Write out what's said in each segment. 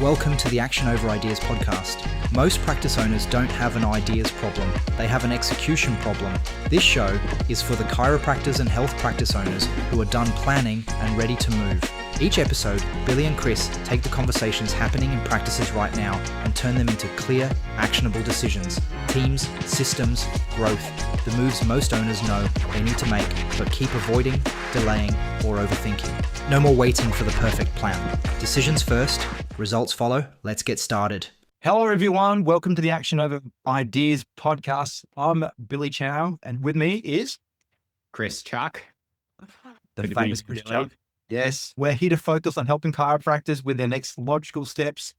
Welcome to the Action Over Ideas podcast. Most practice owners don't have an ideas problem, they have an execution problem. This show is for the chiropractors and health practice owners who are done planning and ready to move. Each episode, Billy and Chris take the conversations happening in practices right now and turn them into clear, actionable decisions, teams, systems, growth, the moves most owners know they need to make but keep avoiding, delaying, or overthinking. No more waiting for the perfect plan. Decisions first, results follow. Let's get started. Hello, everyone. Welcome to the Action Over Ideas podcast. I'm Billy Chow, and with me is Chris Chuck. the famous Chris Chuck. Yes, we're here to focus on helping chiropractors with their next logical steps,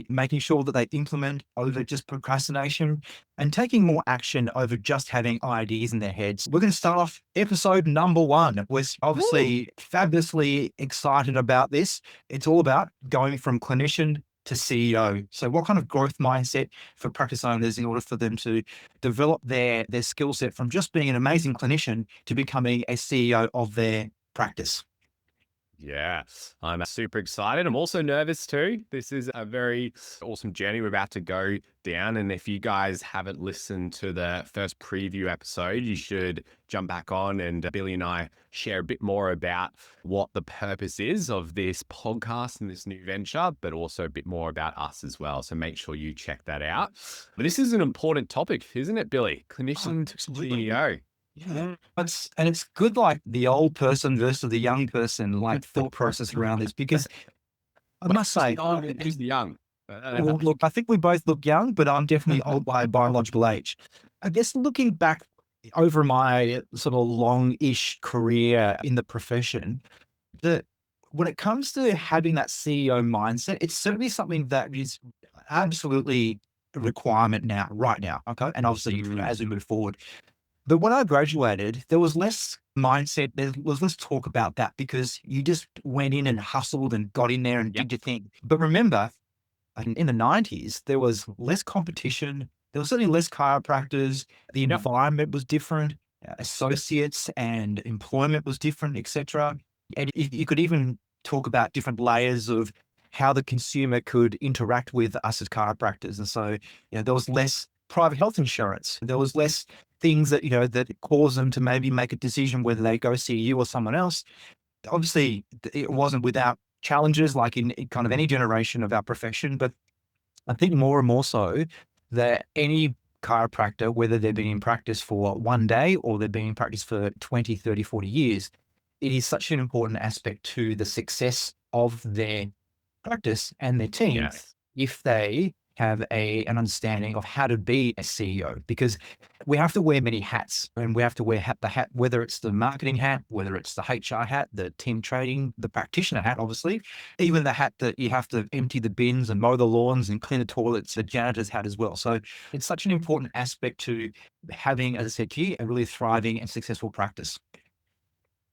making sure that they implement over just procrastination and taking more action over just having ideas in their heads. We're going to start off episode number 1. We're obviously fabulously excited about this. It's all about going from clinician to CEO. So what kind of growth mindset for practice owners in order for them to develop their skill set from just being an amazing clinician to becoming a CEO of their practice? Yeah, I'm super excited. I'm also nervous too. This is a very awesome journey we're about to go down. And if you guys haven't listened to the first preview episode, you should jump back on and Billy and I share a bit more about what the purpose is of this podcast and this new venture, but also a bit more about us as well. So make sure you check that out. But this is an important topic, isn't it, Billy? Clinician to CEO. Yeah, it's good, like the old person versus the young person, like thought process around this, because I must say, Who's the young? well, look, I think we both look young, but I'm definitely old by biological age. I guess looking back over my sort of long-ish career in the profession, that when it comes to having that CEO mindset, it's certainly something that is absolutely a requirement now, right now. Okay. And obviously, as we move forward. But when I graduated, there was less mindset, there was less talk about that because you just went in and hustled and got in there and did your thing. But remember, in the 90s, there was less competition. There was certainly less chiropractors. The environment was different. Associates and employment was different, etc. And you could even talk about different layers of how the consumer could interact with us as chiropractors. And so, there was less private health insurance. There was less things that, that cause them to maybe make a decision whether they go see you or someone else. Obviously, it wasn't without challenges like in kind of any generation of our profession, but I think more and more so that any chiropractor, whether they've been in practice for one day or they've been in practice for 20, 30, 40 years, it is such an important aspect to the success of their practice and their team if they have an understanding of how to be a CEO, because we have to wear many hats and we have to wear the hat, whether it's the marketing hat, whether it's the HR hat, the team trading, the practitioner hat, obviously, even the hat that you have to empty the bins and mow the lawns and clean the toilets, the janitor's hat as well. So it's such an important aspect to having, as I said to you, a really thriving and successful practice.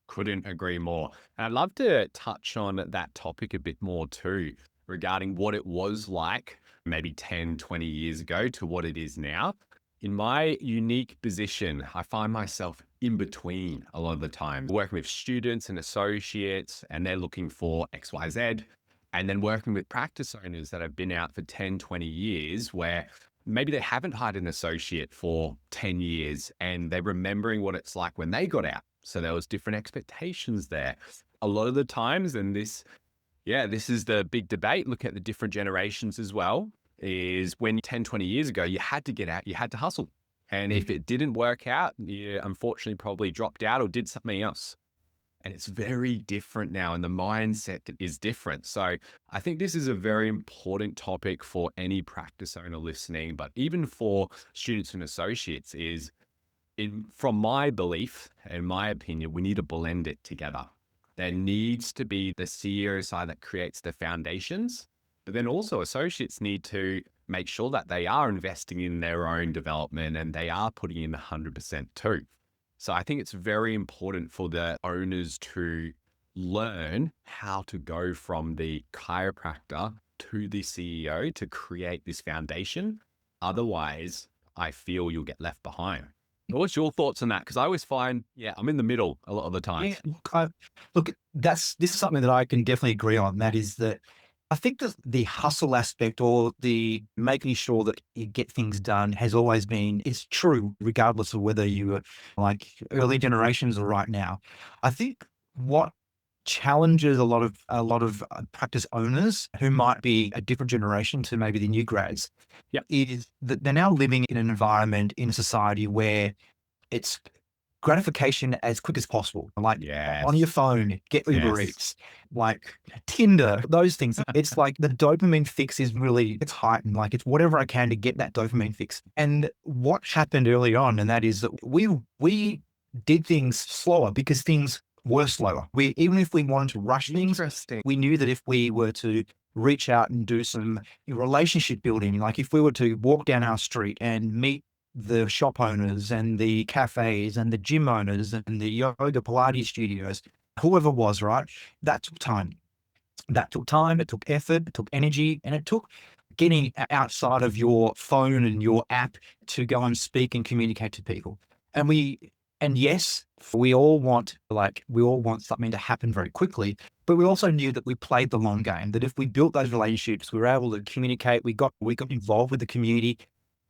Couldn't agree more. And I'd love to touch on that topic a bit more too, regarding what it was like maybe 10, 20 years ago to what it is now. In my unique position, I find myself in between a lot of the time, working with students and associates, and they're looking for XYZ, and then working with practice owners that have been out for 10, 20 years, where maybe they haven't hired an associate for 10 years, and they're remembering what it's like when they got out. So there was different expectations there. A lot of the times, and this is the big debate, look at the different generations as well, is when 10, 20 years ago, you had to get out, you had to hustle. And if it didn't work out, you unfortunately probably dropped out or did something else. And it's very different now, and the mindset is different. So I think this is a very important topic for any practice owner listening, but even for students and associates from my belief and my opinion, we need to blend it together. There needs to be the CEO side that creates the foundations, but then also associates need to make sure that they are investing in their own development and they are putting in 100% too. So I think it's very important for the owners to learn how to go from the chiropractor to the CEO to create this foundation. Otherwise, I feel you'll get left behind. What's your thoughts on that? Because I always find, I'm in the middle a lot of the time. Yeah, look, this is something that I can definitely agree on. That is that I think that the hustle aspect or the making sure that you get things done has always been, it's true, regardless of whether you were like early generations or right now. I think what challenges a lot of practice owners who might be a different generation to maybe the new grads Yep. is that they're now living in an environment in a society where it's gratification as quick as possible. Like on your Yes. phone, get Uber Yes. Eats, like Tinder, those things. It's like the dopamine fix is really, it's heightened. Like it's whatever I can to get that dopamine fix. And what happened early on, and that is that we did things slower because things were slower. Even if we wanted to rush things, Interesting. we knew that if we were to reach out and do some relationship building, like if we were to walk down our street and meet the shop owners and the cafes and the gym owners and the yoga Pilates studios, whoever was, right? That took time. That took time, it took effort, it took energy, and it took getting outside of your phone and your app to go and speak and communicate to people. And yes, we all want something to happen very quickly, but we also knew that we played the long game, that if we built those relationships, we were able to communicate, we got involved with the community,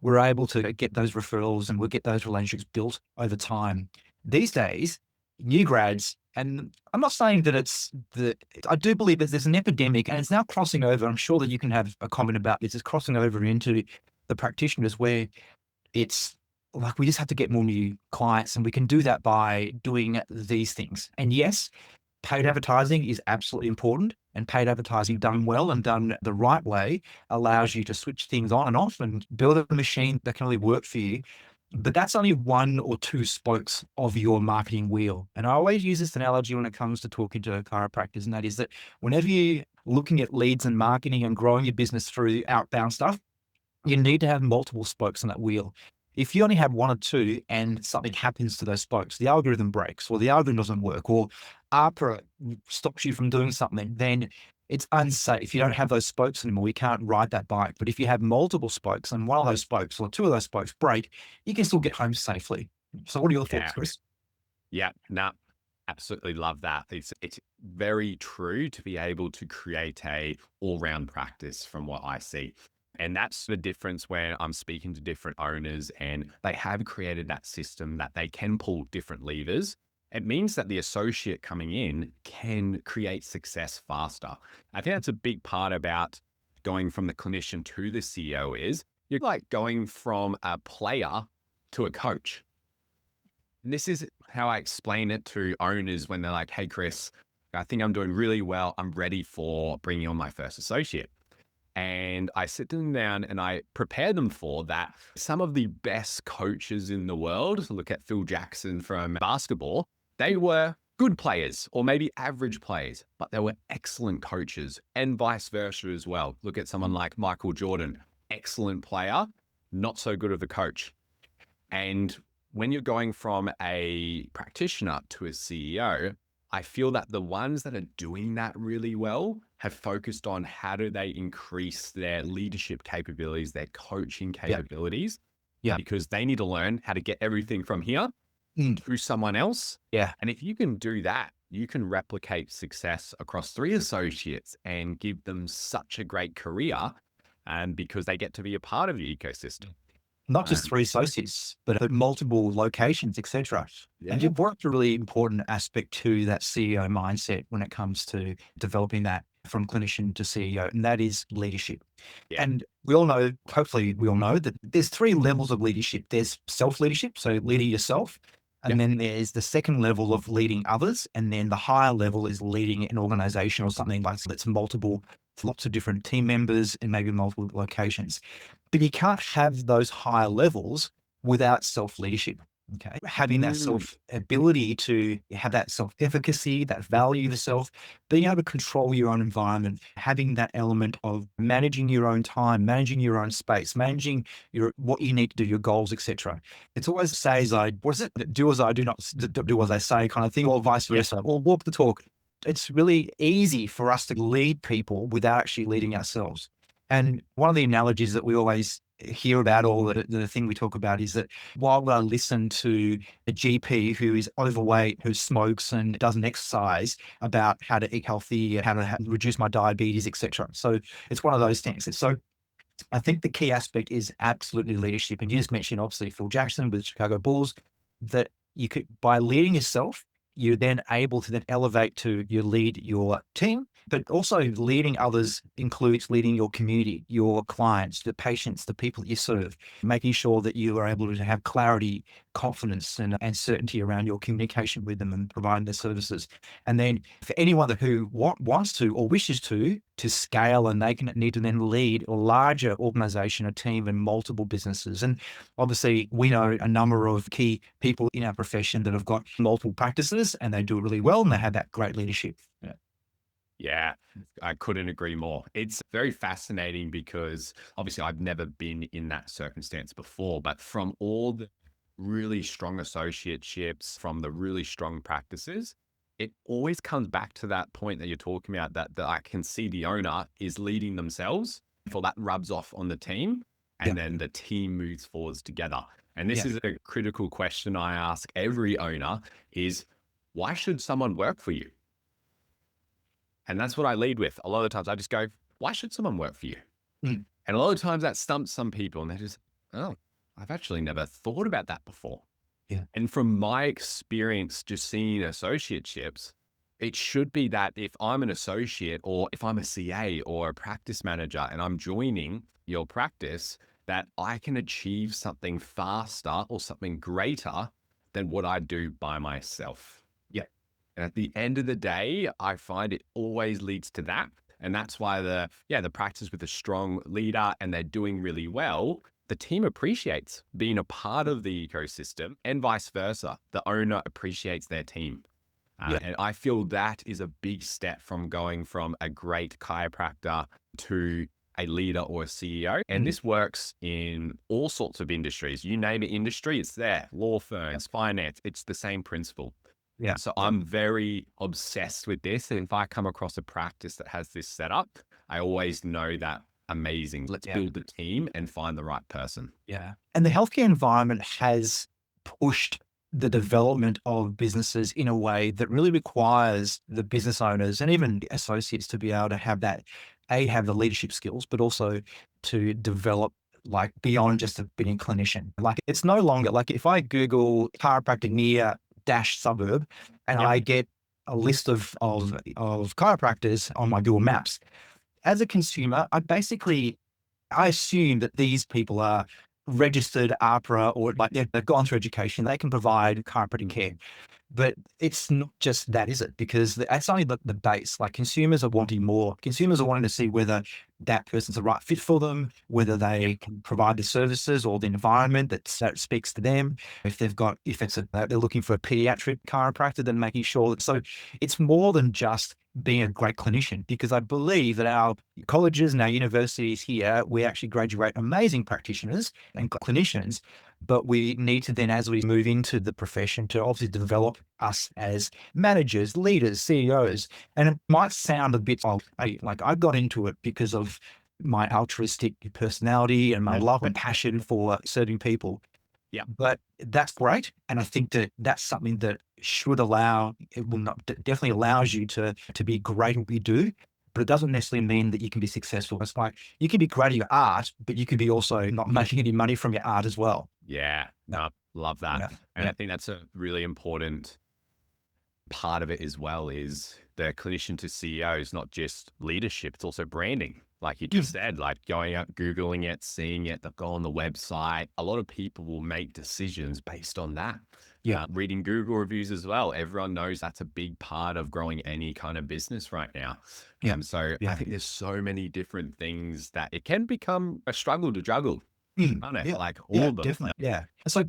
we're able to get those referrals and we'll get those relationships built over time. These days, new grads, and I'm not saying that I do believe that there's an epidemic and it's now crossing over. I'm sure that you can have a comment about this. It's crossing over into the practitioners where it's like we just have to get more new clients and we can do that by doing these things. And yes, paid advertising is absolutely important, and paid advertising done well and done the right way allows you to switch things on and off and build a machine that can really work for you. But that's only one or two spokes of your marketing wheel. And I always use this analogy when it comes to talking to chiropractors, and that is that whenever you're looking at leads and marketing and growing your business through outbound stuff, you need to have multiple spokes on that wheel. If you only have one or two and something happens to those spokes, the algorithm breaks or the algorithm doesn't work or ARPA stops you from doing something, then it's unsafe. You don't have those spokes anymore. You can't ride that bike. But if you have multiple spokes and one of those spokes or two of those spokes break, you can still get home safely. So what are your thoughts, Yeah. Chris? Yeah. No, absolutely love that. It's very true to be able to create a all-round practice from what I see. And that's the difference when I'm speaking to different owners and they have created that system that they can pull different levers. It means that the associate coming in can create success faster. I think that's a big part about going from the clinician to the CEO is you're like going from a player to a coach. And this is how I explain it to owners when they're like, hey, Chris, I think I'm doing really well. I'm ready for bringing on my first associate. And I sit them down and I prepare them for that. Some of the best coaches in the world, look at Phil Jackson from basketball, they were good players or maybe average players, but they were excellent coaches and vice versa as well. Look at someone like Michael Jordan, excellent player, not so good of a coach. And when you're going from a practitioner to a CEO, I feel that the ones that are doing that really well have focused on how do they increase their leadership capabilities, their coaching capabilities, because they need to learn how to get everything from here through someone else. Yeah. And if you can do that, you can replicate success across 3 associates and give them such a great career because they get to be a part of the ecosystem. Not just 3 associates, but at multiple locations, etc. And you've brought up a really important aspect to that CEO mindset when it comes to developing that from clinician to CEO, and that is leadership. Yeah. And we all know, hopefully we all know that there's 3 levels of leadership. There's self-leadership, so leading yourself. And then there's the second level of leading others. And then the higher level is leading an organization or something like that's multiple, lots of different team members and maybe multiple locations. But you can't have those higher levels without self-leadership. Okay. Having that self-ability to have that self-efficacy, that value of the self, being able to control your own environment, having that element of managing your own time, managing your own space, managing what you need to do, your goals, etc. It's always say as I, what is it? Do as I do, not do as I say kind of thing, or vice versa, or walk the talk. It's really easy for us to lead people without actually leading ourselves. And one of the analogies that we always hear about, or the thing we talk about, is that while I listen to a GP who is overweight, who smokes and doesn't exercise, about how to eat healthy, how to reduce my diabetes, etc. So it's one of those things. And so I think the key aspect is absolutely leadership. And you just mentioned, obviously, Phil Jackson with the Chicago Bulls, that you could, by leading yourself, you're then able to then elevate to you lead your team, but also leading others includes leading your community, your clients, the patients, the people that you serve, making sure that you are able to have clarity, confidence, and certainty around your communication with them and providing their services. And then for anyone who wants to or wishes to scale, and they can need to then lead a larger organization, a team, and multiple businesses. And obviously, we know a number of key people in our profession that have got multiple practices and they do it really well and they have that great leadership. Yeah. Yeah, I couldn't agree more. It's very fascinating because obviously I've never been in that circumstance before, but from all the really strong associateships, from the really strong practices, it always comes back to that point that you're talking about, that I can see the owner is leading themselves, for that rubs off on the team, and then the team moves forwards together. And this is a critical question I ask every owner is, why should someone work for you? And that's what I lead with. A lot of the times I just go, why should someone work for you? And a lot of times that stumps some people and they're just, oh, I've actually never thought about that before. Yeah. And from my experience, just seeing associateships, it should be that if I'm an associate or if I'm a CA or a practice manager and I'm joining your practice, that I can achieve something faster or something greater than what I do by myself. And at the end of the day, I find it always leads to that. And that's why the practice with a strong leader and they're doing really well, the team appreciates being a part of the ecosystem, and vice versa. The owner appreciates their team. And I feel that is a big step from going from a great chiropractor to a leader or a CEO. And this works in all sorts of industries. You name an industry, it's there. Law firms, finance, it's the same principle. Yeah. So I'm very obsessed with this. And if I come across a practice that has this set up, I always know that amazing. Let's build the team and find the right person. Yeah. And the healthcare environment has pushed the development of businesses in a way that really requires the business owners and even associates to be able to have that, have the leadership skills, but also to develop like beyond just being a clinician. Like it's no longer like if I Google chiropractic near dash suburb and I get a list of chiropractors on my Google Maps. As a consumer, I assume that these people are registered APRA or like they've gone through education. They can provide chiropractic care. But it's not just that, is it? Because that's only the base. Like consumers are wanting more. Consumers are wanting to see whether that person's the right fit for them, whether they can provide the services or the environment that speaks to them. If they're looking for a pediatric chiropractor, then making sure that. So it's more than just being a great clinician, because I believe that our colleges and our universities here, we actually graduate amazing practitioners and clinicians. But we need to then, as we move into the profession, to obviously develop us as managers, leaders, CEOs. And it might sound a bit like I got into it because of my altruistic personality and my love and passion for serving people. Yeah. But that's great. And I think that that's something that definitely allows you to be great at what you do. But it doesn't necessarily mean that you can be successful. It's like you can be great at your art, but you could be also not making any money from your art as well. Yeah, no, love that. Yeah. And I think that's a really important part of it as well, is the clinician to CEO is not just leadership, it's also branding. Like you just said, like going out, Googling it, seeing it, they'll go on the website. A lot of people will make decisions based on that. Yeah. Reading Google reviews as well. Everyone knows that's a big part of growing any kind of business right now. Yeah. So I think there's so many different things that it can become a struggle to juggle. Can't it? Yeah. Like all of them. Definitely. Yeah. So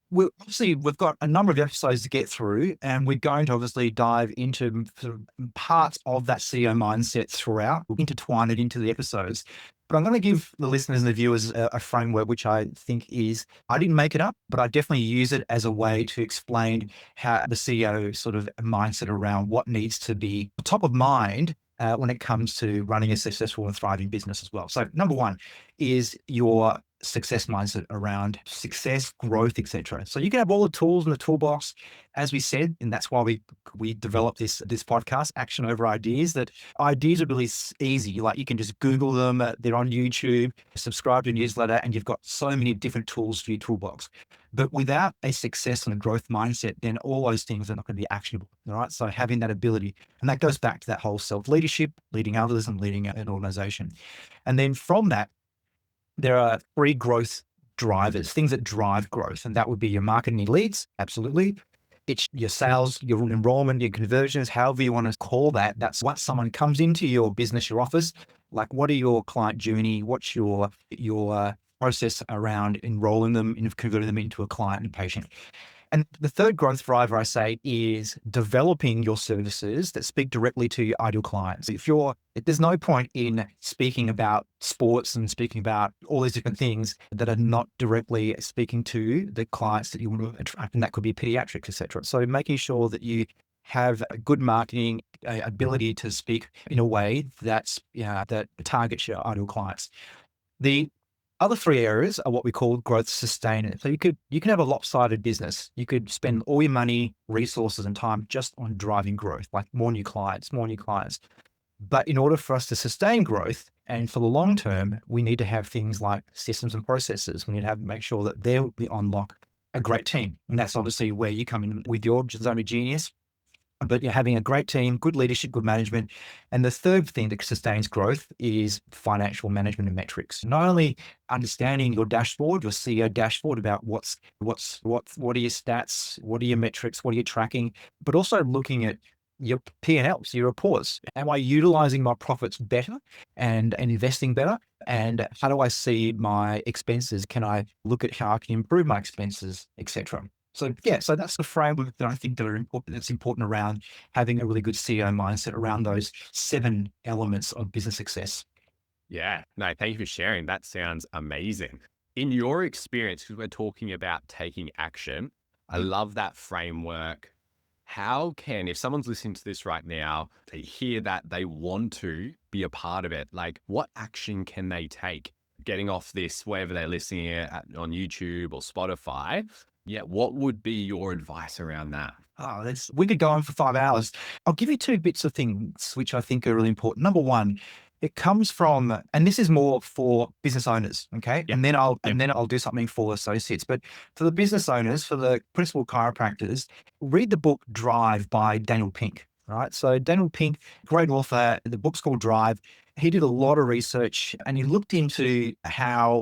we've got a number of episodes to get through, and we're going to obviously dive into sort of parts of that CEO mindset throughout. We'll intertwine it into the episodes. But I'm going to give the listeners and the viewers a framework, which I think I didn't make it up, but I definitely use it as a way to explain how the CEO sort of mindset around what needs to be top of mind when it comes to running a successful and thriving business as well. So number one is your success mindset around success, growth, etc. So you can have all the tools in the toolbox, as we said, and that's why we developed this podcast, Action Over Ideas. That ideas are really easy. Like you can just Google them. They're on YouTube. Subscribe to a newsletter, and you've got so many different tools for your toolbox. But without a success and a growth mindset, then all those things are not going to be actionable. All right. So having that ability, and that goes back to that whole self-leadership, leading others and leading an organization. And then from that, there are 3 growth drivers, things that drive growth. And that would be your marketing leads. Absolutely. It's your sales, your enrollment, your conversions, however you want to call that. That's what someone comes into your business, your office. Like, what are your client journey? What's your process around enrolling them and converting them into a client and patient? And the third growth driver, I say, is developing your services that speak directly to your ideal clients. If there's no point in speaking about sports and speaking about all these different things that are not directly speaking to the clients that you want to attract, and that could be pediatrics, etc. So making sure that you have a good marketing ability to speak in a way that targets your ideal clients. The other 3 areas are what we call growth sustainers. So you can have a lopsided business. You could spend all your money, resources, and time just on driving growth, like more new clients. But in order for us to sustain growth and for the long term, we need to have things like systems and processes. We need to make sure that they unlock a great team. And that's obviously where you come in with your zone of genius. But you're having a great team, good leadership, good management. And the third thing that sustains growth is financial management and metrics. Not only understanding your dashboard, your CEO dashboard about what are your stats, what are your metrics, what are you tracking, but also looking at your P&Ls, your reports. Am I utilizing my profits better and investing better? And how do I see my expenses? Can I look at how I can improve my expenses, etc.? So that's the framework that I think that's important around having a really good CEO mindset around those 7 elements of business success. Yeah, no, thank you for sharing. That sounds amazing. In your experience, because we're talking about taking action, I love that framework. How can, if someone's listening to this right now, they hear that they want to be a part of it, like what action can they take? Getting off this, wherever they're listening on YouTube or Spotify, what would be your advice around that? We could go on for 5 hours. I'll give you 2 bits of things which I think are really important. Number one, it comes from, and this is more for business owners, okay? Yep. And then I'll do something for associates. But for the business owners, for the principal chiropractors, read the book Drive by Daniel Pink. Right. So Daniel Pink, great author. The book's called Drive. He did a lot of research and he looked into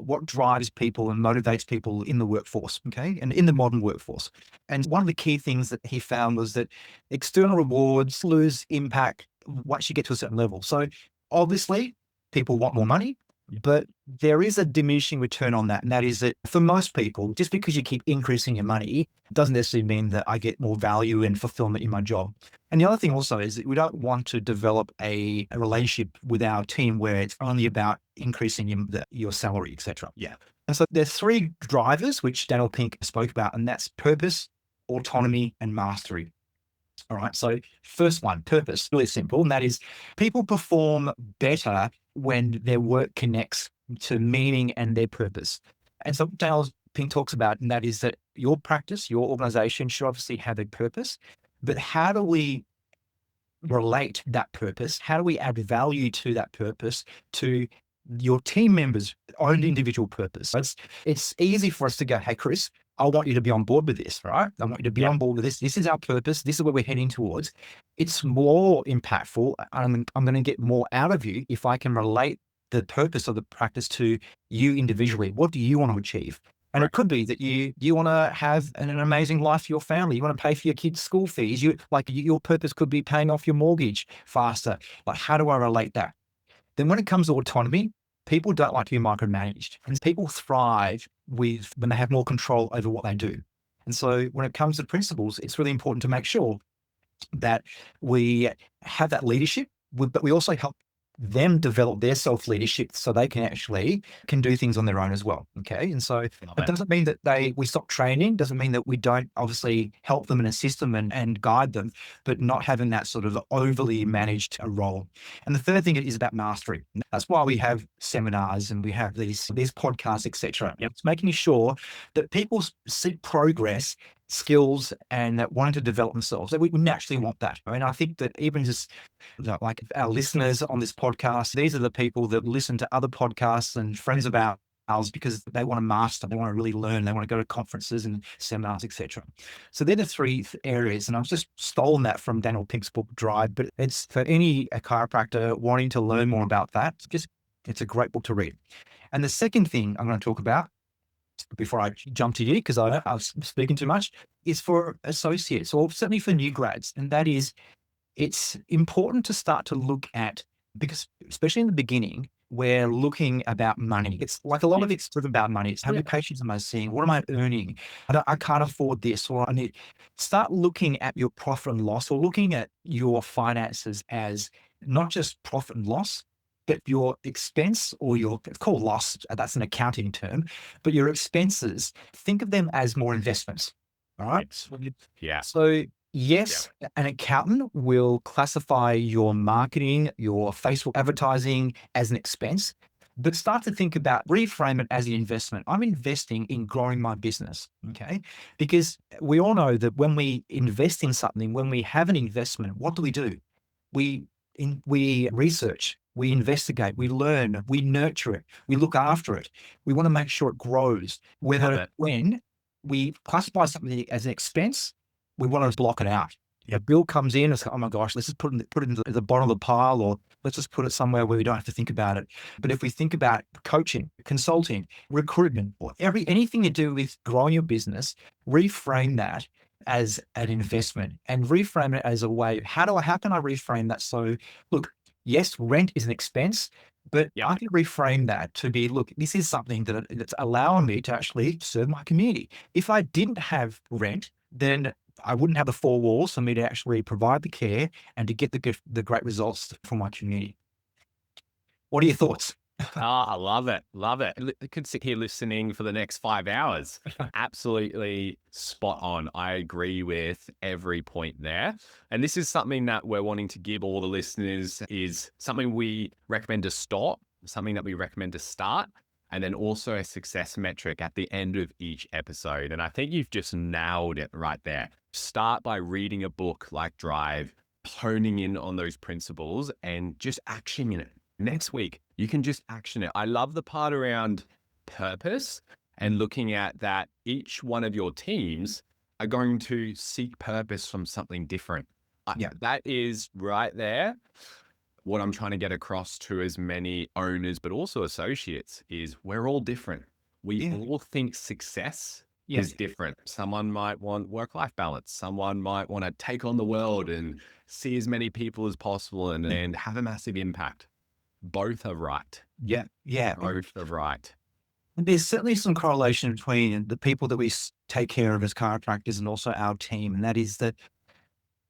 what drives people and motivates people in the workforce, okay, and in the modern workforce. And one of the key things that he found was that external rewards lose impact once you get to a certain level. So obviously, people want more money, but there is a diminishing return on that. And that is that for most people, just because you keep increasing your money doesn't necessarily mean that I get more value and fulfillment in my job. And the other thing also is that we don't want to develop a relationship with our team where it's only about increasing your salary, etc. Yeah. And so there's 3 drivers which Daniel Pink spoke about, and that's purpose, autonomy, and mastery. All right. So first one, purpose, really simple. And that is people perform better when their work connects to meaning and their purpose. And so Daniel Pink talks about, and that is that your practice, your organization should obviously have a purpose, but how do we relate that purpose? How do we add value to that purpose to your team members' own individual purpose? It's easy for us to go, hey, Chris, I want you to be on board with this, right? I want you to be on board with this. This is our purpose. This is where we're heading towards. It's more impactful. I'm going to get more out of you if I can relate the purpose of the practice to you individually. What do you want to achieve? And it could be that you want to have an amazing life for your family. You want to pay for your kids' school fees. Your purpose could be paying off your mortgage faster. Like, how do I relate that? Then when it comes to autonomy, people don't like to be micromanaged, and people thrive when they have more control over what they do. And so when it comes to principles, it's really important to make sure that we have that leadership, but we also help them develop their self-leadership so they can do things on their own as well. Okay. And so it doesn't mean that we stop training, doesn't mean that we don't obviously help them and assist them and guide them, but not having that sort of overly managed role. And the third thing is about mastery. That's why we have seminars and we have these podcasts, etc. It's making sure that people see progress, skills, and that wanting to develop themselves. That we naturally want that. And I think that even just like our listeners on this podcast, these are the people that listen to other podcasts and friends of ours because they want to master, they want to really learn, they want to go to conferences and seminars, etc. So they're the three areas. And I've just stolen that from Daniel Pink's book, Drive, but it's for any chiropractor wanting to learn more about that. It's a great book to read. And the second thing I'm going to talk about before I jump to you, because I was speaking too much, is for associates or certainly for new grads. And that is, it's important to start to look at, because especially in the beginning, we're looking about money. It's like a lot of it's driven about money. It's how many patients am I seeing? What am I earning? I can't afford this, or I need. Start looking at your profit and loss, or looking at your finances as not just profit and loss, but your expense or it's called loss. That's an accounting term, but your expenses, think of them as more investments. All right. Yeah. So yes, an accountant will classify your marketing, your Facebook advertising as an expense, but start to think about, reframe it as an investment. I'm investing in growing my business. Okay. Because we all know that when we invest in something, when we have an investment, what do? We research, we investigate, we learn, we nurture it, we look after it. We want to make sure it grows. When we classify something as an expense, we want to block it out. A bill comes in, it's like, oh my gosh, let's just put it in the bottom of the pile, or let's just put it somewhere where we don't have to think about it. But if we think about coaching, consulting, recruitment, or anything to do with growing your business, reframe that as an investment and reframe it as a way. How can I reframe that? So look, yes, rent is an expense, but I can reframe that to be, look, this is something that's allowing me to actually serve my community. If I didn't have rent, then I wouldn't have the four walls for me to actually provide the care and to get the great results for my community. What are your thoughts? I love it. Love it. I could sit here listening for the next 5 hours. Absolutely spot on. I agree with every point there. And this is something that we're wanting to give all the listeners, is something we recommend to stop, something that we recommend to start, and then also a success metric at the end of each episode. And I think you've just nailed it right there. Start by reading a book like Drive, honing in on those principles and just actioning it. Next week, you can just action it. I love the part around purpose and looking at that each one of your teams are going to seek purpose from something different. That is right there. What I'm trying to get across to as many owners, but also associates, is we're all different. We all think success is different. Someone might want work-life balance. Someone might want to take on the world and see as many people as possible and have a massive impact. Both are right. Yeah. Both are right. And there's certainly some correlation between the people that we take care of as chiropractors and also our team. And that is that,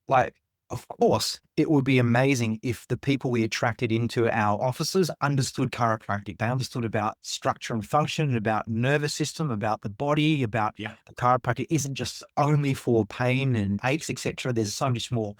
like, of course, it would be amazing if the people we attracted into our offices understood chiropractic. They understood about structure and function, about nervous system, about the body, about the chiropractic isn't just only for pain and aches, etc. There's so much more.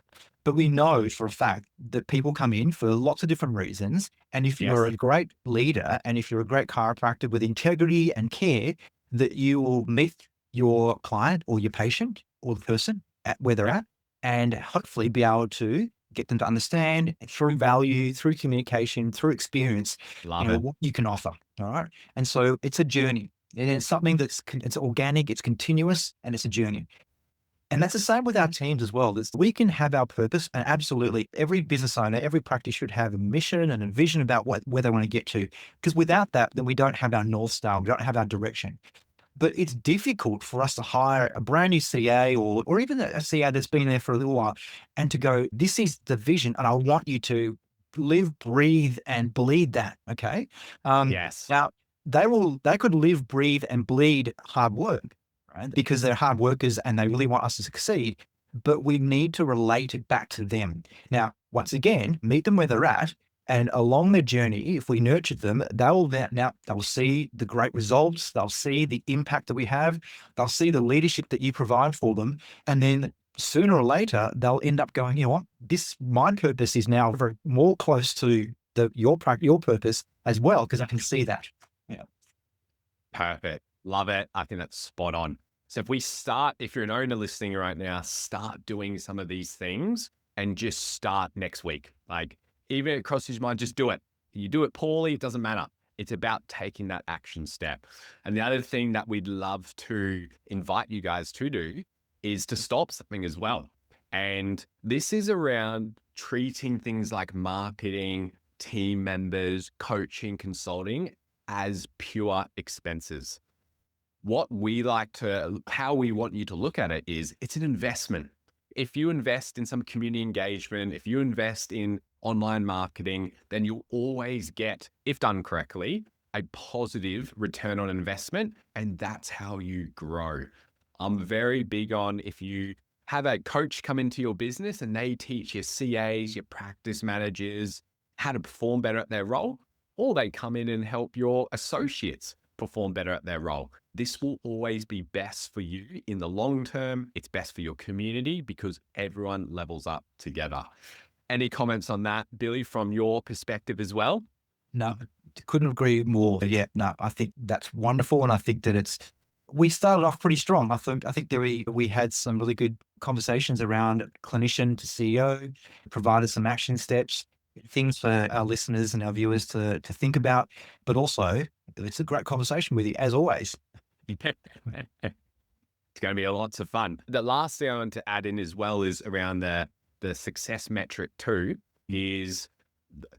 But we know for a fact that people come in for lots of different reasons. And if you're a great leader and if you're a great chiropractor with integrity and care, that you will meet your client or your patient or the person at where they're at, and hopefully be able to get them to understand through value, through communication, through experience, what you can offer. All right. And so it's a journey, and it's something it's organic, it's continuous, and it's a journey. And that's the same with our teams as well. We can have our purpose, and absolutely every business owner, every practice should have a mission and a vision about where they want to get to. Because without that, then we don't have our North Star, we don't have our direction. But it's difficult for us to hire a brand new CA or even a CA that's been there for a little while and to go, this is the vision and I want you to live, breathe and bleed that. Okay. Now they could live, breathe and bleed hard work, right? Because they're hard workers and they really want us to succeed, but we need to relate it back to them. Now, once again, meet them where they're at And along their journey, if we nurtured them, they'll see the great results. They'll see the impact that we have. They'll see the leadership that you provide for them. And then sooner or later, they'll end up going, you know what, my purpose is now very more close to your purpose as well, because I can see that. Yeah. Perfect. Love it. I think that's spot on. So if you're an owner listening right now, start doing some of these things and just start next week. Like, even if it crosses your mind, just do it. You do it poorly, it doesn't matter. It's about taking that action step. And the other thing that we'd love to invite you guys to do is to stop something as well. And this is around treating things like marketing, team members, coaching, consulting as pure expenses. How we want you to look at it is it's an investment. If you invest in some community engagement, if you invest in online marketing, then you'll always get, if done correctly, a positive return on investment. And that's how you grow. I'm very big on, if you have a coach come into your business and they teach your CAs, your practice managers, how to perform better at their role, or they come in and help your associates perform better at their role. This will always be best for you in the long term. It's best for your community because everyone levels up together. Any comments on that, Billy, from your perspective as well? No, couldn't agree more. Yeah, no, I think that's wonderful. And I think that we started off pretty strong. I think that we had some really good conversations around clinician to CEO, provided some action steps, things for our listeners and our viewers to think about, but also it's a great conversation with you as always. It's going to be lots of fun. The last thing I want to add in as well is around the success metric too, is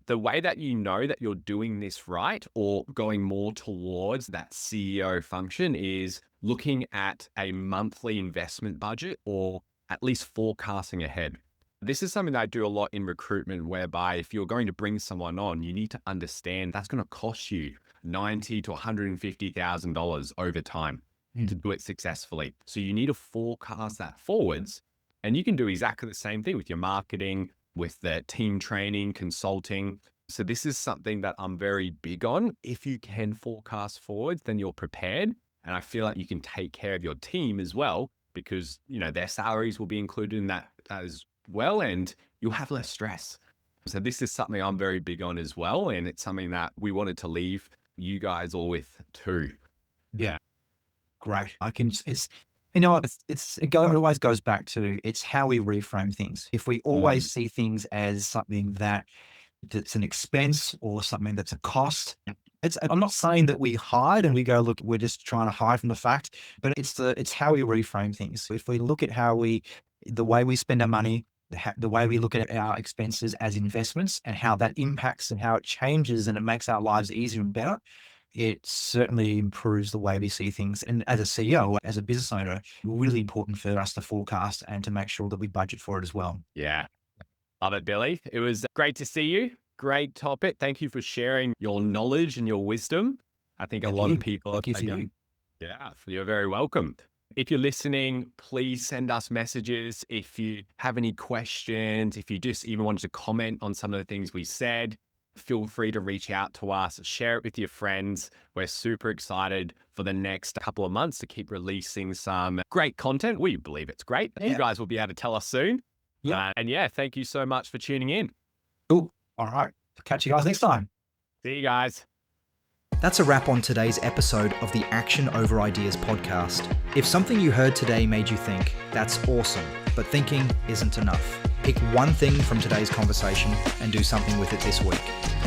the way that you know that you're doing this right or going more towards that CEO function is looking at a monthly investment budget or at least forecasting ahead. This is something that I do a lot in recruitment, whereby if you're going to bring someone on, you need to understand that's going to cost you $90,000 to $150,000 over time to do it successfully. So you need to forecast that forwards, and you can do exactly the same thing with your marketing, with the team training, consulting. So this is something that I'm very big on. If you can forecast forwards, then you're prepared. And I feel like you can take care of your team as well, because, you know, their salaries will be included in that as well, and you'll have less stress. So this is something I'm very big on as well. And it's something that we wanted to leave you guys all with too. Yeah. Great. It always goes back to, it's how we reframe things. If we always see things as something that's an expense or something that's a cost, I'm not saying that we hide and we go, look, we're just trying to hide from the fact, but it's how we reframe things. If we look at the way we spend our money, the way we look at our expenses as investments and how that impacts and how it changes and it makes our lives easier and better, it certainly improves the way we see things. And as a CEO, as a business owner, really important for us to forecast and to make sure that we budget for it as well. Yeah. Love it, Billy. It was great to see you. Great topic. Thank you for sharing your knowledge and your wisdom. I think a lot of people are going, yeah, you're very welcome. If you're listening, please send us messages. If you have any questions, if you just even wanted to comment on some of the things we said, feel free to reach out to us, share it with your friends. We're super excited for the next couple of months to keep releasing some great content. We believe it's great. Yeah. You guys will be able to tell us soon. Yeah. And yeah, thank you so much for tuning in. Cool. All right. Catch you guys next time. See you guys. That's a wrap on today's episode of the Action Over Ideas podcast. If something you heard today made you think, that's awesome, but thinking isn't enough. Pick one thing from today's conversation and do something with it this week.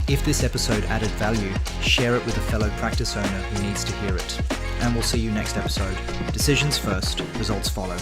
If this episode added value, share it with a fellow practice owner who needs to hear it. And we'll see you next episode. Decisions first, results follow.